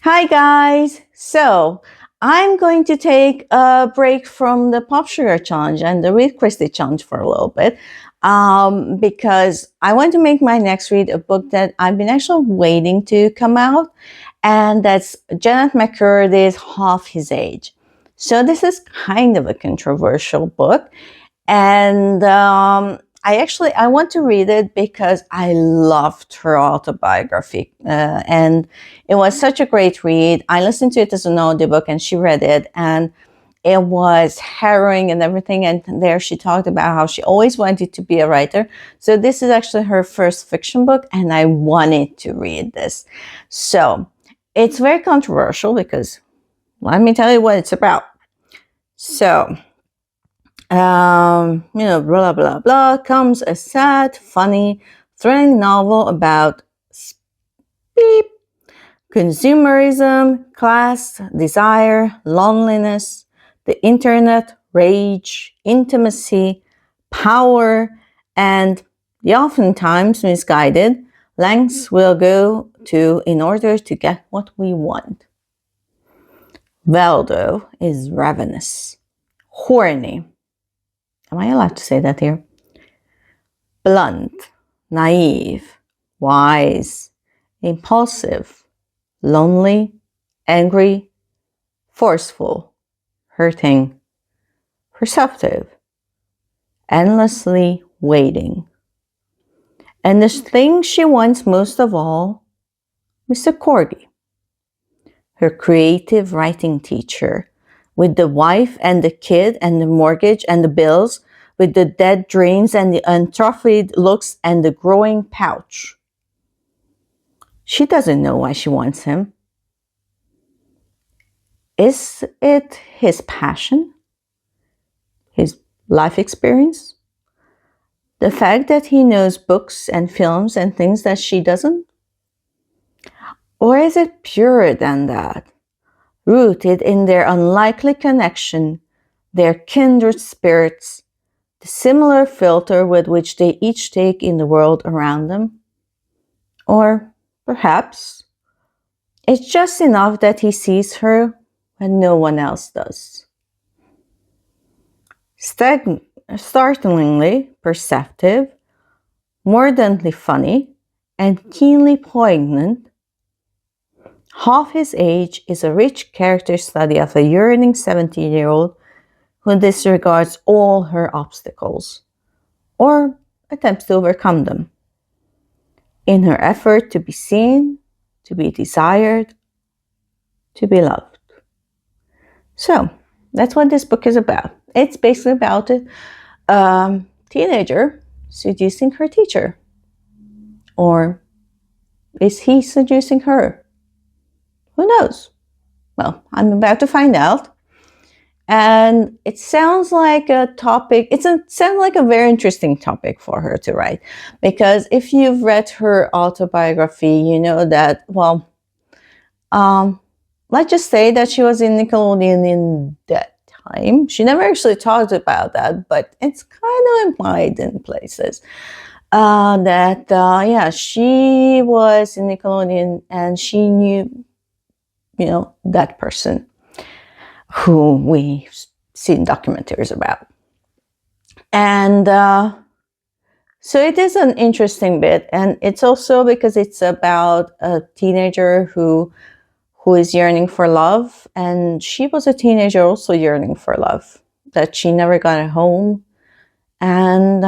Hi guys! So I'm going to take a break from the Pop Sugar Challenge and the Read Christie Challenge for a little bit because I want to make my next read a book that I've been actually waiting to come out, and that's Jennette McCurdy's Half His Age. So this is kind of a controversial book, and I want to read it because I loved her autobiography, and it was such a great read. I listened to it as an audiobook, and she read it, and it was harrowing and everything. And there she talked about how she always wanted to be a writer. So this is actually her first fiction book, and I wanted to read this. So it's very controversial because let me tell you what it's about. So blah, blah, blah, comes a sad, funny, thrilling novel about beep, consumerism, class, desire, loneliness, the internet, rage, intimacy, power, and the oftentimes misguided lengths we'll go to in order to get what we want. Waldo is ravenous, horny. Am I allowed to say that here? Blunt, naive, wise, impulsive, lonely, angry, forceful, hurting, perceptive, endlessly waiting. And the thing she wants most of all, Mr. Corgi, her creative writing teacher, with the wife and the kid and the mortgage and the bills, with the dead dreams and the unatrophied looks and the growing pouch. She doesn't know why she wants him. Is it his passion? His life experience? The fact that he knows books and films and things that she doesn't? Or is it purer than that? Rooted in their unlikely connection, their kindred spirits, the similar filter with which they each take in the world around them? Or perhaps it's just enough that he sees her when no one else does. Startlingly perceptive, mordantly funny, and keenly poignant, Half His Age is a rich character study of a yearning 17-year-old who disregards all her obstacles, or attempts to overcome them, in her effort to be seen, to be desired, to be loved. So, that's what this book is about. It's basically about a teenager seducing her teacher. Or is he seducing her? Who knows? Well, I'm about to find out. And it sounds like a topic, sounds like a very interesting topic for her to write. Because if you've read her autobiography, you know that, well, let's just say that she was in Nickelodeon in that time. She never actually talked about that, but it's kind of implied in places. She was in Nickelodeon and she knew, that person who we've seen documentaries about. And so it is an interesting bit. And it's also because it's about a teenager who is yearning for love. And she was a teenager also yearning for love, that she never got at home. And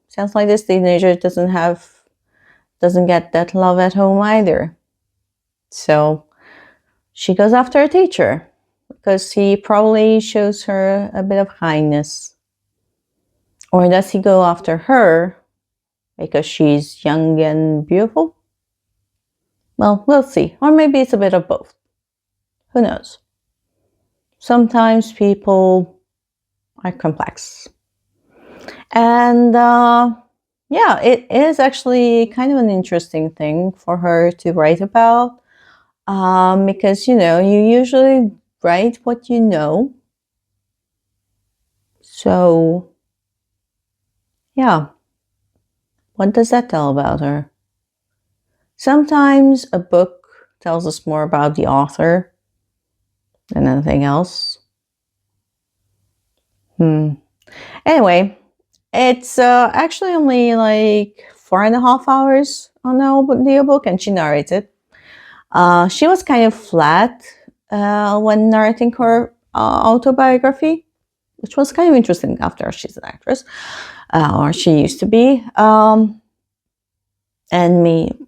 sounds like this teenager doesn't get that love at home either. So she goes after a teacher because he probably shows her a bit of kindness. Or does he go after her because she's young and beautiful? Well, we'll see. Or maybe it's a bit of both. Who knows? Sometimes people are complex. And it is actually kind of an interesting thing for her to write about. Because, you usually write what you know. So, yeah. What does that tell about her? Sometimes a book tells us more about the author than anything else. Anyway, it's actually only like 4.5 hours on the audiobook, and she narrates it. She was kind of flat when narrating her autobiography, which was kind of interesting after she's an actress, or she used to be. And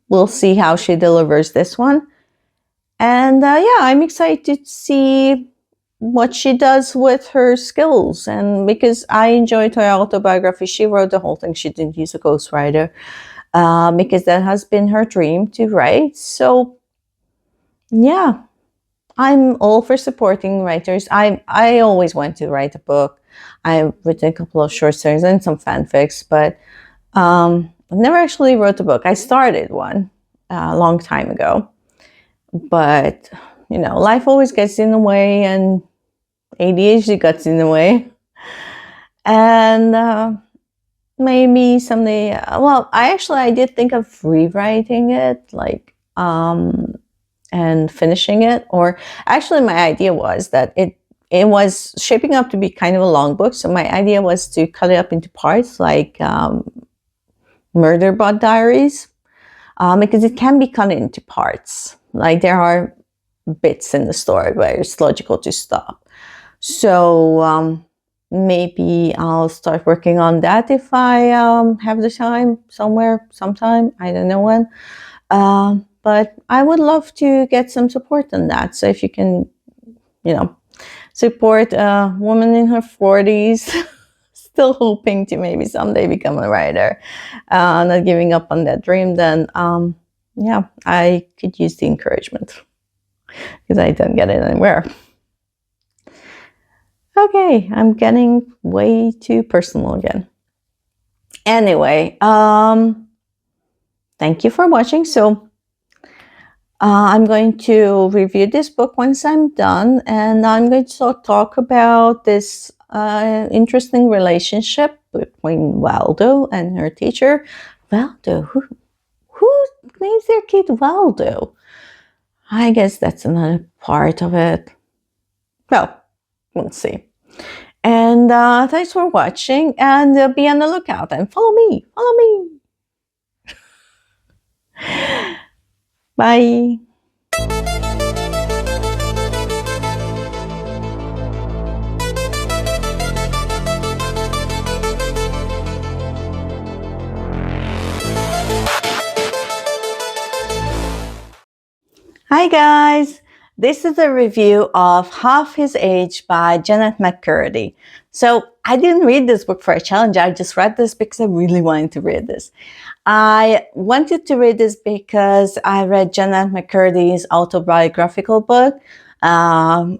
we'll see how she delivers this one. And yeah, I'm excited to see what she does with her skills. And because I enjoyed her autobiography, she wrote the whole thing. She didn't use a ghostwriter because that has been her dream to write. So yeah, I'm all for supporting writers. I always want to write a book. I've written a couple of short stories and some fanfics, but I've never actually wrote a book. I started one a long time ago, but life always gets in the way, and ADHD gets in the way. And maybe someday, I did think of rewriting it, and finishing it. Or actually, my idea was that it was shaping up to be kind of a long book. So my idea was to cut it up into parts, like Murderbot Diaries, because it can be cut into parts. Like there are bits in the story where it's logical to stop. So maybe I'll start working on that if I have the time sometime. I don't know when. But I would love to get some support on that. So if you can, support a woman in her 40s, still hoping to maybe someday become a writer, not giving up on that dream, then yeah, I could use the encouragement because I don't get it anywhere. Okay, I'm getting way too personal again. Anyway, thank you for watching. So I'm going to review this book once I'm done, and I'm going to talk about this interesting relationship between Waldo and her teacher. Waldo, who names their kid Waldo? I guess that's another part of it. Well, we'll see. And thanks for watching, and be on the lookout and follow me. Bye. Hi guys, this is a review of Half His Age by Jennette McCurdy. So I didn't read this book for a challenge, I just read this because I really wanted to read this. I wanted to read this because I read Jennette McCurdy's autobiographical book, and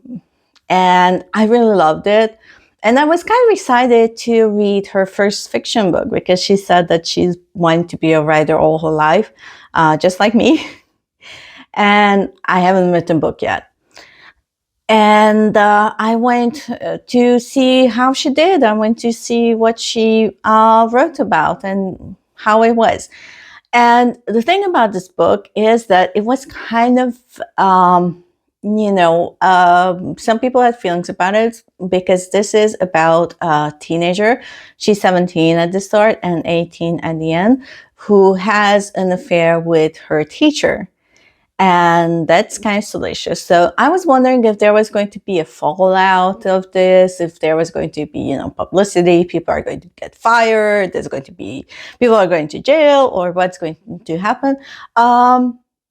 I really loved it. And I was kind of excited to read her first fiction book because she said that she's wanted to be a writer all her life, just like me. And I haven't written a book yet. And I went to see how she did. I went to see what she wrote about and how it was. And the thing about this book is that it was kind of, some people had feelings about it because this is about a teenager. She's 17 at the start and 18 at the end, who has an affair with her teacher. And that's kind of salacious. So I was wondering if there was going to be a fallout of this, if there was going to be, publicity, people are going to get fired, people are going to jail, or what's going to happen.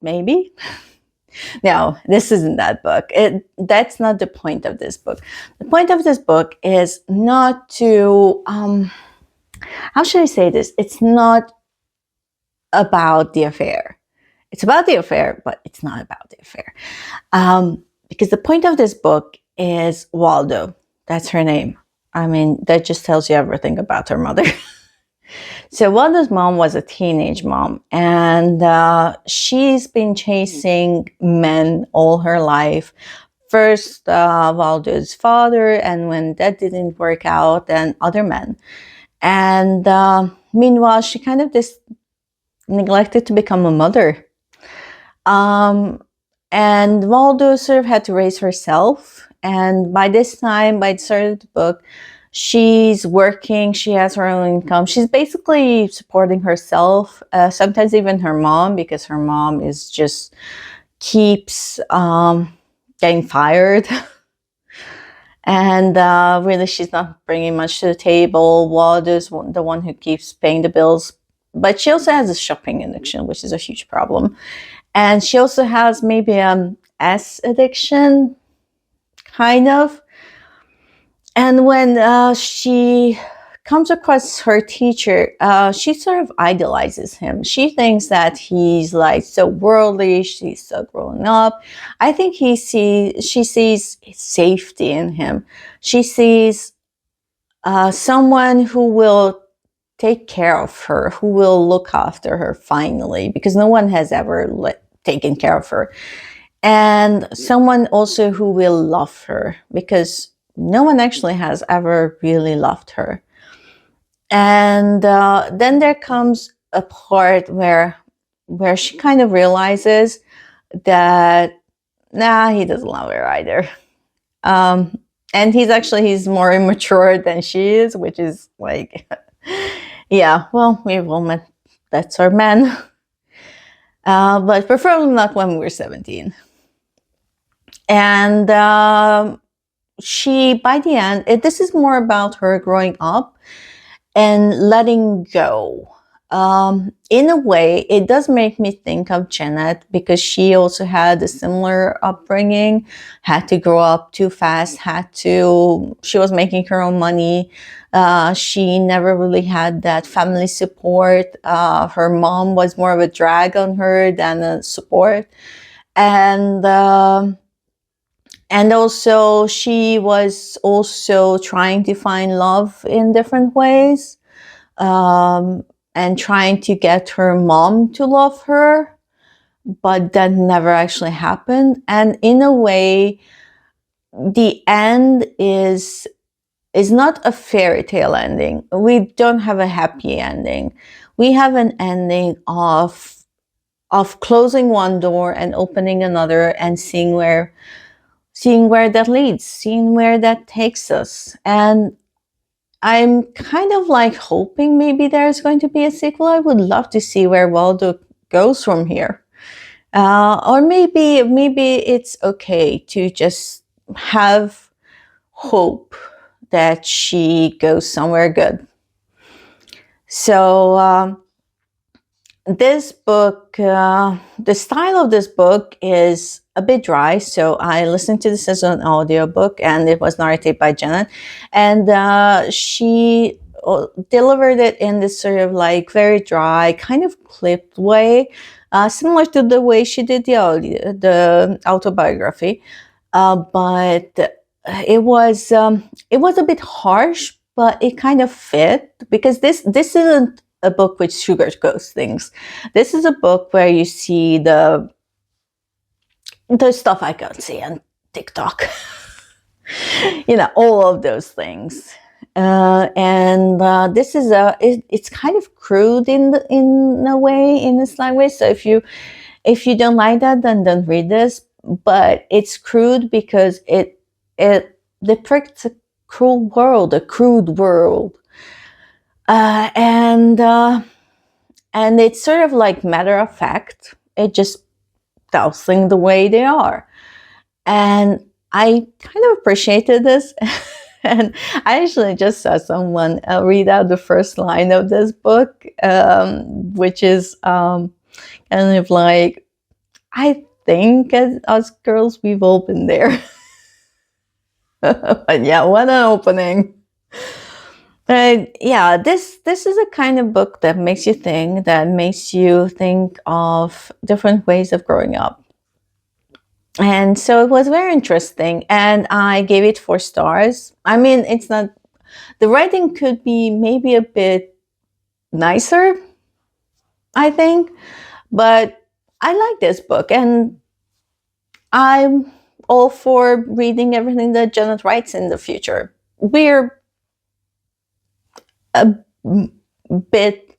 Maybe. No, this isn't that book. That's not the point of this book. The point of this book is not to, how should I say this? It's not about the affair. It's about the affair, but it's not about the affair. Because the point of this book is Waldo. That's her name. I mean, that just tells you everything about her mother. So Waldo's mom was a teenage mom, and she's been chasing men all her life. First, Waldo's father, and when that didn't work out, then other men. And meanwhile, she kind of neglected to become a mother. And Waldo sort of had to raise herself. And by this time, by the start of the book, she's working, she has her own income. She's basically supporting herself, sometimes even her mom, because her mom is just keeps getting fired. And really, she's not bringing much to the table. Waldo's the one who keeps paying the bills. But she also has a shopping addiction, which is a huge problem. And she also has maybe S addiction, kind of. And when she comes across her teacher, she sort of idolizes him. She thinks that he's like so worldly, she's so grown up. I think she sees safety in him. She sees someone who will take care of her, who will look after her finally, because no one has ever taken care of her. And someone also who will love her, because no one actually has ever really loved her. And then there comes a part where she kind of realizes that, nah, he doesn't love her either. And he's more immature than she is, which is like, yeah, well, we've all met, that's our man. But preferably not when we were 17. And she, by the end, this is more about her growing up and letting go. In a way, it does make me think of Jennette, because she also had a similar upbringing, had to grow up too fast, she was making her own money. She never really had that family support. Her mom was more of a drag on her than a support. And also, she was also trying to find love in different ways, and trying to get her mom to love her, but that never actually happened. And in a way, the end is not a fairy tale ending. We don't have a happy ending. We have an ending of closing one door and opening another, and seeing where that leads, seeing where that takes us. And I'm kind of like hoping maybe there's going to be a sequel. I would love to see where Waldo goes from here. Or maybe it's okay to just have hope that she goes somewhere good. So this book, the style of this book is a bit dry. So I listened to this as an audiobook, and it was narrated by Jennette. And she delivered it in this sort of like very dry, kind of clipped way, similar to the way she did the autobiography. But it was a bit harsh, but it kind of fit, because this isn't a book which sugarcoats things. This is a book where you see the stuff I can't see on TikTok. All of those things. And this is it's kind of crude in a way, in a slight way. So if you don't like that, then don't read this. But it's crude because it depicts a crude world. And it's sort of like matter of fact. It just tells things the way they are. And I kind of appreciated this. And I actually just saw someone read out the first line of this book, which is kind of like, I think as us girls, we've all been there. But yeah, what an opening. But yeah, this is a kind of book that makes you think of different ways of growing up. And so it was very interesting, and I gave it 4 stars. I mean, it's not, the writing could be maybe a bit nicer, I think, but I like this book, and I'm all for reading everything that Jennette writes in the future. We're a bit,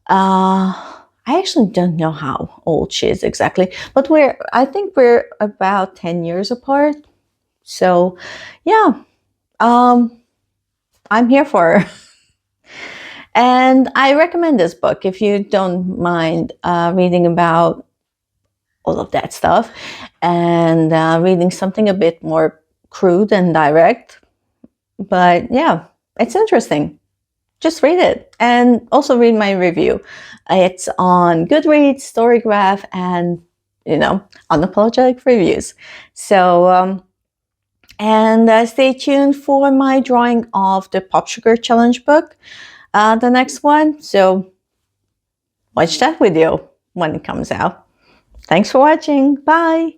I I actually don't know how old she is exactly, but I think we're about 10 years apart. So yeah, I'm here for her. And I recommend this book if you don't mind reading about all of that stuff and reading something a bit more crude and direct. But yeah, it's interesting. Just read it and also read my review. It's on Goodreads, Storygraph, and unapologetic reviews. So and stay tuned for my drawing of the Pop Sugar Challenge book, the next one. So watch that video when it comes out. Thanks for watching. Bye.